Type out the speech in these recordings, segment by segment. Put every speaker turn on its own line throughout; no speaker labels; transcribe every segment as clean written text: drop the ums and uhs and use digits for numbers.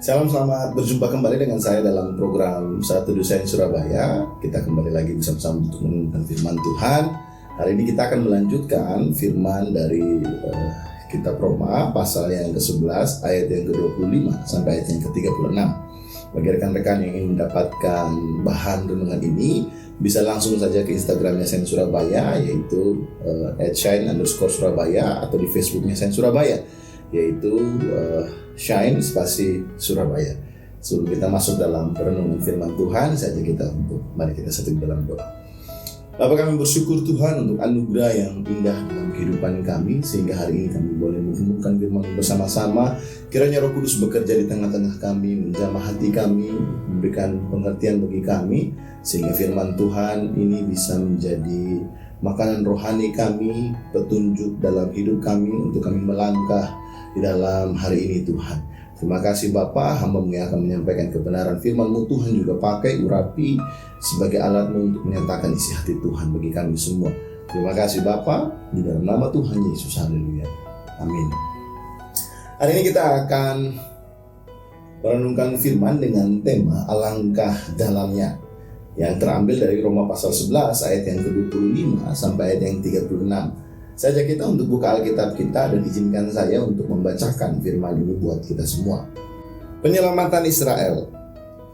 Salam, selamat berjumpa kembali dengan saya dalam program Satu Desain Surabaya. Kita kembali lagi bersama-sama untuk merenungkan firman Tuhan. Hari ini kita akan melanjutkan firman dari kitab Roma pasal yang ke-11 ayat yang ke-25 sampai ayat yang ke-36. Bagi rekan-rekan yang ingin mendapatkan bahan renungan ini, bisa langsung saja ke Instagramnya Shine Surabaya, yaitu @shine_surabaya, atau di Facebooknya Shine Surabaya, yaitu Shine spasi Surabaya. Sebelum kita masuk dalam perenungan firman Tuhan, mari kita satu dalam doa. Bapa, kami bersyukur Tuhan untuk anugerah yang indah dalam kehidupan kami, sehingga hari ini kami boleh merenungkan firman bersama-sama. Kiranya Roh Kudus bekerja di tengah-tengah kami, menjamah hati kami, memberikan pengertian bagi kami, sehingga firman Tuhan ini bisa menjadi makanan rohani kami, petunjuk dalam hidup kami untuk kami melangkah di dalam hari ini Tuhan. Terima kasih Bapa, hamba-Mu yang akan menyampaikan kebenaran firman-Mu. Tuhan juga pakai urapi sebagai alat-Mu untuk menyatakan isi hati Tuhan bagi kami semua. Terima kasih Bapa, di dalam nama Tuhan Yesus, haleluya, amin. Hari ini kita akan merenungkan firman dengan tema alangkah dalamnya, yang terambil dari Roma pasal 11 ayat yang ke-25 sampai ayat yang 36. Saya ajak kita untuk buka Alkitab kita dan izinkan saya untuk membacakan firman ini buat kita semua. Penyelamatan Israel,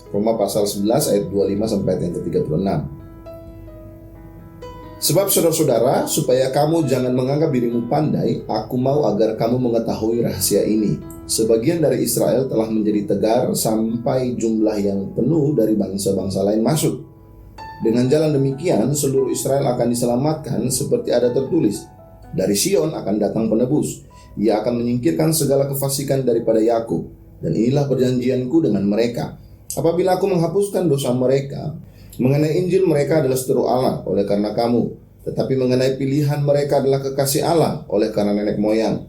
Roma pasal 11 ayat 25 sampai ayat yang ke-36. Sebab saudara-saudara, supaya kamu jangan menganggap dirimu pandai, aku mau agar kamu mengetahui rahasia ini. Sebagian dari Israel telah menjadi tegar sampai jumlah yang penuh dari bangsa-bangsa lain masuk. Dengan jalan demikian, seluruh Israel akan diselamatkan seperti ada tertulis. Dari Sion akan datang penebus. Ia akan menyingkirkan segala kefasikan daripada Yakub. Dan inilah perjanjianku dengan mereka. Apabila aku menghapuskan dosa mereka, mengenai Injil mereka adalah seteru Allah oleh karena kamu. Tetapi mengenai pilihan mereka adalah kekasih Allah oleh karena nenek moyang.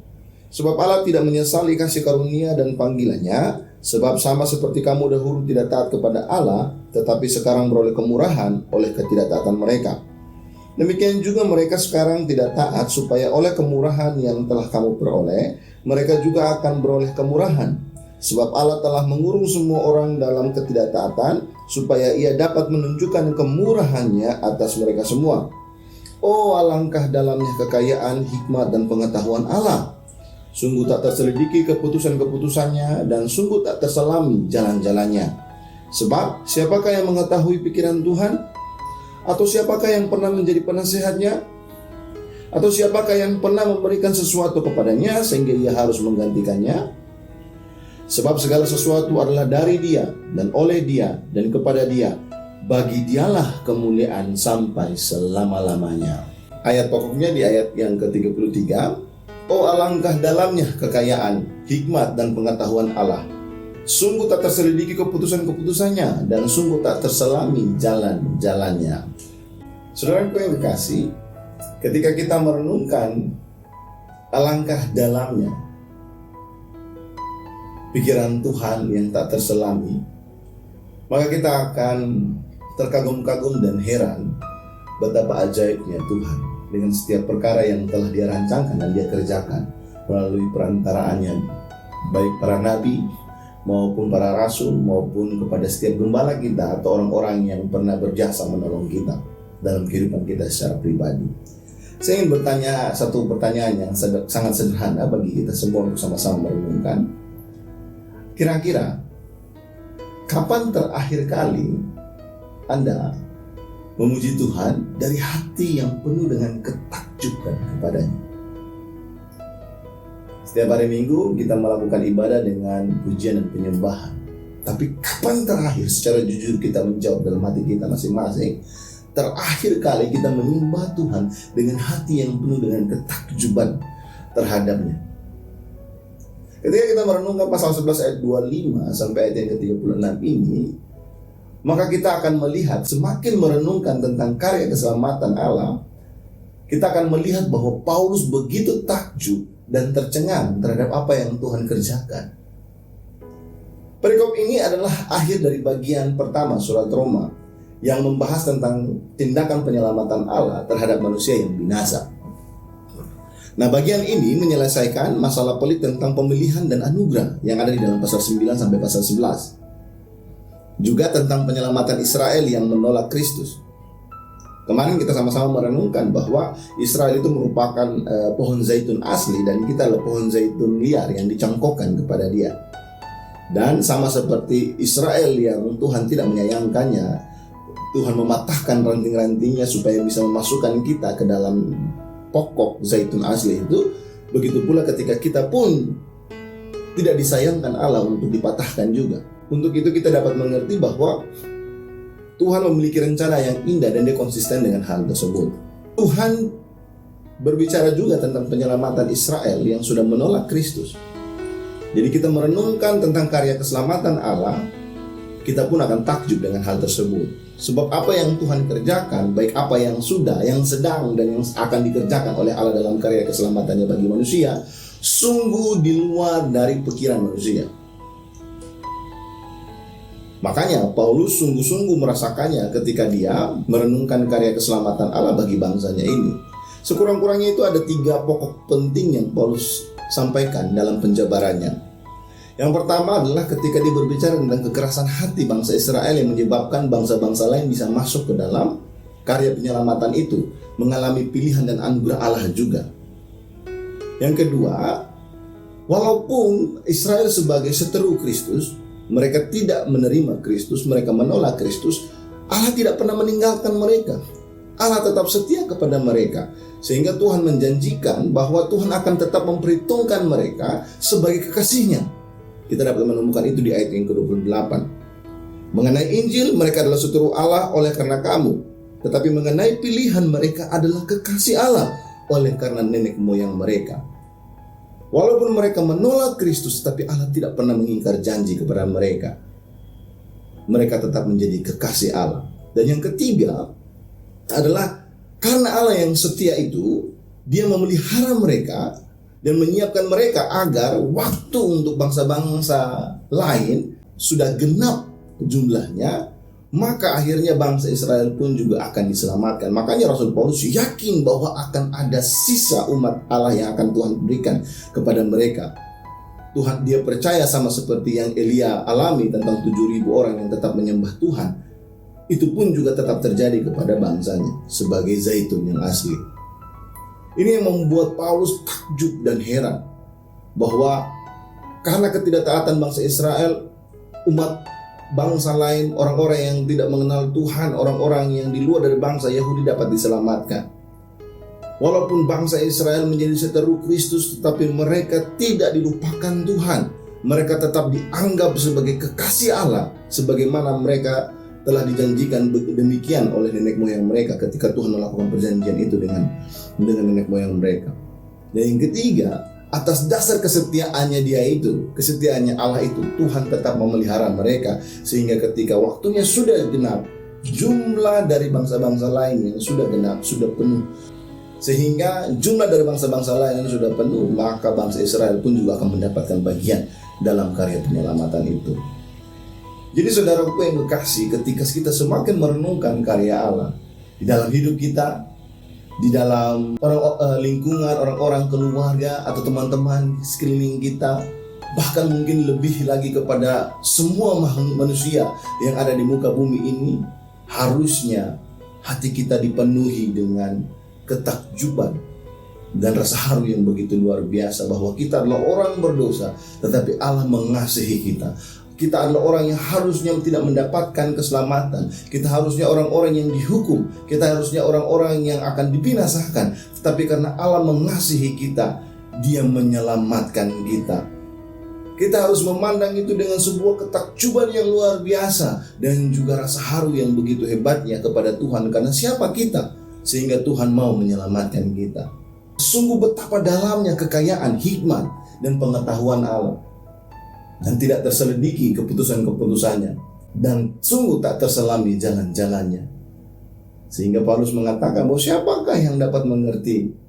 Sebab Allah tidak menyesali kasih karunia dan panggilannya. Sebab sama seperti kamu dahulu tidak taat kepada Allah, tetapi sekarang beroleh kemurahan oleh ketidaktaatan mereka. Demikian juga mereka sekarang tidak taat, supaya oleh kemurahan yang telah kamu peroleh, mereka juga akan beroleh kemurahan. Sebab Allah telah mengurung semua orang dalam ketidaktaatan, supaya ia dapat menunjukkan kemurahannya atas mereka semua. Oh, alangkah dalamnya kekayaan, hikmat, dan pengetahuan Allah. Sungguh tak terselidiki keputusan-keputusannya, dan sungguh tak terselami jalan-jalannya. Sebab siapakah yang mengetahui pikiran Tuhan? Atau siapakah yang pernah menjadi penasehatnya? Atau siapakah yang pernah memberikan sesuatu kepadanya sehingga ia harus menggantikannya? Sebab segala sesuatu adalah dari Dia, dan oleh Dia, dan kepada Dia. Bagi Dialah kemuliaan sampai selama-lamanya. Ayat pokoknya di ayat yang ke-33. Oh, alangkah dalamnya kekayaan, hikmat, dan pengetahuan Allah. Sungguh tak terselidiki keputusan-keputusannya, dan sungguh tak terselami jalan-jalannya. Saudaraku yang dikasih, ketika kita merenungkan alangkah dalamnya pikiran Tuhan yang tak terselami, maka kita akan terkagum-kagum dan heran betapa ajaibnya Tuhan dengan setiap perkara yang telah Dia rancangkan dan Dia kerjakan melalui perantaraannya, baik para nabi maupun para rasul, maupun kepada setiap gembala kita atau orang-orang yang pernah berjasa menolong kita dalam kehidupan kita secara pribadi. Saya ingin bertanya satu pertanyaan yang sangat sederhana bagi kita semua untuk sama-sama merenungkan. Kira-kira kapan terakhir kali Anda memuji Tuhan dari hati yang penuh dengan ketakjuban kepadanya? Setiap hari Minggu kita melakukan ibadah dengan pujian dan penyembahan. Tapi kapan terakhir secara jujur kita menjawab dalam hati kita masing-masing, terakhir kali kita menyembah Tuhan dengan hati yang penuh dengan ketakjuban terhadapnya? Ketika kita merenungkan pasal 11 ayat 25 sampai ayat yang ke-36 ini, maka kita akan melihat, semakin merenungkan tentang karya keselamatan Allah, kita akan melihat bahwa Paulus begitu takjub dan tercengang terhadap apa yang Tuhan kerjakan. Perikop ini adalah akhir dari bagian pertama surat Roma yang membahas tentang tindakan penyelamatan Allah terhadap manusia yang binasa. Nah, bagian ini menyelesaikan masalah pelik tentang pemilihan dan anugerah yang ada di dalam pasal 9 sampai pasal 11. Juga tentang penyelamatan Israel yang menolak Kristus. Kemarin kita sama-sama merenungkan bahwa Israel itu merupakan pohon zaitun asli dan kita adalah pohon zaitun liar yang dicangkokkan kepada dia. Dan sama seperti Israel yang Tuhan tidak menyayangkannya, Tuhan mematahkan ranting-rantingnya supaya bisa memasukkan kita ke dalam pokok zaitun asli itu. Begitu pula ketika kita pun tidak disayangkan Allah untuk dipatahkan juga. Untuk itu kita dapat mengerti bahwa Tuhan memiliki rencana yang indah dan dia konsisten dengan hal tersebut. Tuhan berbicara juga tentang penyelamatan Israel yang sudah menolak Kristus. Jadi kita merenungkan tentang karya keselamatan Allah, kita pun akan takjub dengan hal tersebut. Sebab apa yang Tuhan kerjakan, baik apa yang sudah, yang sedang, dan yang akan dikerjakan oleh Allah dalam karya keselamatannya bagi manusia, sungguh di luar dari pikiran manusia. Makanya Paulus sungguh-sungguh merasakannya ketika dia merenungkan karya keselamatan Allah bagi bangsanya ini. Sekurang-kurangnya itu ada 3 pokok penting yang Paulus sampaikan dalam penjabarannya. Yang pertama adalah ketika dia berbicara tentang kekerasan hati bangsa Israel yang menyebabkan bangsa-bangsa lain bisa masuk ke dalam karya penyelamatan itu, mengalami pilihan dan anugerah Allah juga. Yang kedua, walaupun Israel sebagai seteru Kristus, mereka tidak menerima Kristus, mereka menolak Kristus, Allah tidak pernah meninggalkan mereka. Allah tetap setia kepada mereka, sehingga Tuhan menjanjikan bahwa Tuhan akan tetap memperhitungkan mereka sebagai kekasihnya. Kita dapat menemukan itu di ayat yang ke-28. Mengenai Injil, mereka adalah seteru Allah oleh karena kamu. Tetapi mengenai pilihan, mereka adalah kekasih Allah oleh karena nenek moyang mereka. Walaupun mereka menolak Kristus, tapi Allah tidak pernah mengingkar janji kepada mereka. Mereka tetap menjadi kekasih Allah. Dan yang ketiga adalah karena Allah yang setia itu, dia memelihara mereka dan menyiapkan mereka agar waktu untuk bangsa-bangsa lain sudah genap jumlahnya, maka akhirnya bangsa Israel pun juga akan diselamatkan. Makanya Rasul Paulus yakin bahwa akan ada sisa umat Allah yang akan Tuhan berikan kepada mereka. Tuhan, dia percaya sama seperti yang Elia alami tentang 7.000 orang yang tetap menyembah Tuhan. Itu pun juga tetap terjadi kepada bangsanya sebagai zaitun yang asli. Ini yang membuat Paulus takjub dan heran bahwa karena ketidaktaatan bangsa Israel, umat bangsa lain, orang-orang yang tidak mengenal Tuhan, orang-orang yang di luar dari bangsa Yahudi dapat diselamatkan. Walaupun bangsa Israel menjadi seteru Kristus, tetapi mereka tidak dilupakan Tuhan. Mereka tetap dianggap sebagai kekasih Allah, sebagaimana mereka telah dijanjikan demikian oleh nenek moyang mereka ketika Tuhan melakukan perjanjian itu dengan nenek moyang mereka. Dan yang ketiga, atas dasar kesetiaannya dia itu, kesetiaannya Allah itu, Tuhan tetap memelihara mereka sehingga ketika waktunya sudah genap, jumlah dari bangsa-bangsa lain yang sudah genap, sudah penuh. Sehingga jumlah dari bangsa-bangsa lain yang sudah penuh, maka bangsa Israel pun juga akan mendapatkan bagian dalam karya penyelamatan itu. Jadi saudaraku yang kekasih, ketika kita semakin merenungkan karya Allah di dalam hidup kita, di dalam lingkungan, orang-orang, keluarga, atau teman-teman sekeliling kita, bahkan mungkin lebih lagi kepada semua manusia yang ada di muka bumi ini, harusnya hati kita dipenuhi dengan ketakjuban dan rasa haru yang begitu luar biasa bahwa kita adalah orang berdosa, tetapi Allah mengasihi kita. Kita adalah orang yang harusnya tidak mendapatkan keselamatan. Kita harusnya orang-orang yang dihukum. Kita harusnya orang-orang yang akan dibinasakan. Tetapi karena Allah mengasihi kita, Dia menyelamatkan kita. Kita harus memandang itu dengan sebuah ketakjuban yang luar biasa dan juga rasa haru yang begitu hebatnya kepada Tuhan. Karena siapa kita sehingga Tuhan mau menyelamatkan kita. Sungguh betapa dalamnya kekayaan, hikmat, dan pengetahuan Allah. Dan tidak terselidiki keputusan-keputusannya, dan sungguh tak terselami jalan-jalannya. Sehingga Paulus mengatakan bahwa siapakah yang dapat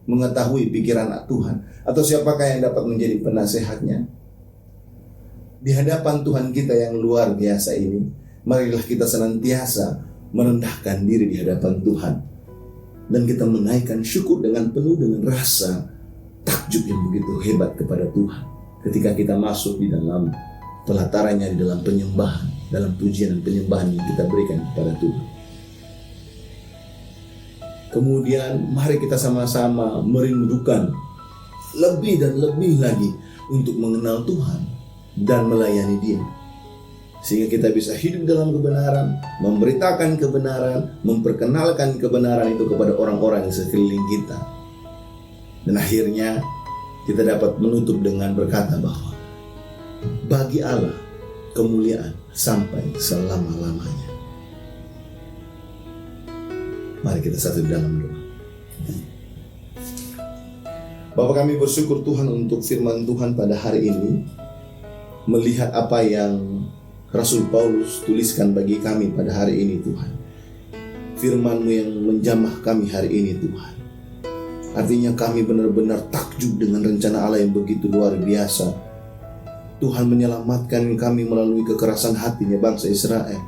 mengetahui pikiran Tuhan, atau siapakah yang dapat menjadi penasehatnya. Di hadapan Tuhan kita yang luar biasa ini, marilah kita senantiasa merendahkan diri di hadapan Tuhan, dan kita menaikkan syukur dengan penuh dengan rasa takjub yang begitu hebat kepada Tuhan ketika kita masuk di dalam pelatarannya, di dalam penyembahan, dalam pujian dan penyembahan yang kita berikan kepada Tuhan. Kemudian mari kita sama-sama merindukan lebih dan lebih lagi untuk mengenal Tuhan dan melayani Dia, sehingga kita bisa hidup dalam kebenaran, memberitakan kebenaran, memperkenalkan kebenaran itu kepada orang-orang di sekeliling kita. Dan akhirnya kita dapat menutup dengan berkata bahwa bagi Allah kemuliaan sampai selama-lamanya. Mari kita satu di dalam doa. Bapa, kami bersyukur Tuhan untuk firman Tuhan pada hari ini, melihat apa yang Rasul Paulus tuliskan bagi kami pada hari ini Tuhan. Firman-Mu yang menjamah kami hari ini Tuhan. Artinya kami benar-benar takjub dengan rencana Allah yang begitu luar biasa. Tuhan menyelamatkan kami melalui kekerasan hatinya bangsa Israel.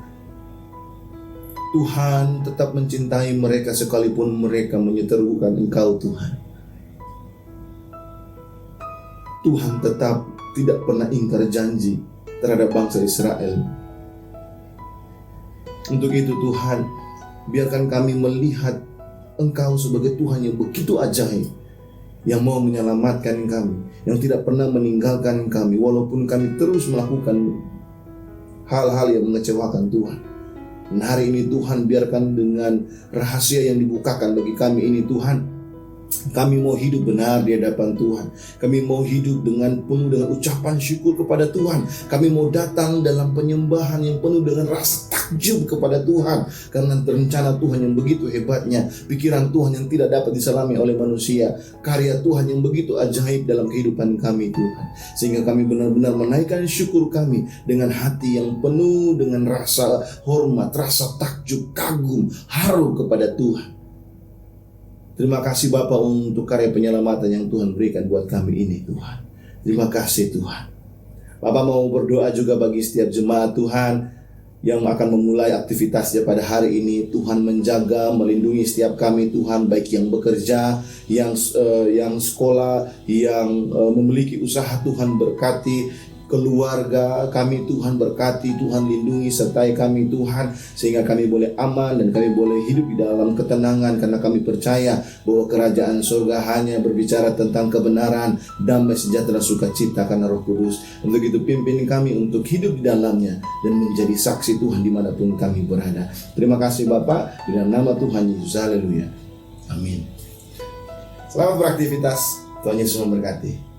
Tuhan tetap mencintai mereka sekalipun mereka menyeterukan Engkau Tuhan. Tuhan tetap tidak pernah ingkar janji terhadap bangsa Israel. Untuk itu Tuhan, biarkan kami melihat Engkau sebagai Tuhan yang begitu ajaib, yang mau menyelamatkan kami, yang tidak pernah meninggalkan kami walaupun kami terus melakukan hal-hal yang mengecewakan Tuhan. Dan hari ini Tuhan, biarkan dengan rahasia yang dibukakan bagi kami ini Tuhan, kami mau hidup benar di hadapan Tuhan. Kami mau hidup penuh dengan ucapan syukur kepada Tuhan. Kami mau datang dalam penyembahan yang penuh dengan rasa takjub kepada Tuhan, karena rencana Tuhan yang begitu hebatnya, pikiran Tuhan yang tidak dapat diselami oleh manusia, karya Tuhan yang begitu ajaib dalam kehidupan kami Tuhan. Sehingga kami benar-benar menaikkan syukur kami dengan hati yang penuh dengan rasa hormat, rasa takjub, kagum, haru kepada Tuhan. Terima kasih Bapa untuk karya penyelamatan yang Tuhan berikan buat kami ini Tuhan. Terima kasih Tuhan. Bapa mau berdoa juga bagi setiap jemaat Tuhan yang akan memulai aktivitasnya pada hari ini. Tuhan menjaga, melindungi setiap kami Tuhan, baik yang bekerja, yang sekolah, yang memiliki usaha. Tuhan berkati keluarga kami Tuhan, berkati Tuhan, lindungi sertai kami Tuhan, sehingga kami boleh aman dan kami boleh hidup di dalam ketenangan, karena kami percaya bahwa kerajaan surga hanya berbicara tentang kebenaran, damai, sejahtera, sukacita karena Roh Kudus. Untuk itu pimpin kami untuk hidup di dalamnya dan menjadi saksi Tuhan dimanapun kami berada. Terima kasih Bapa, di dalam nama Tuhan Yesus, haleluya, amin. Selamat beraktivitas, Tuhan Yesus memberkati.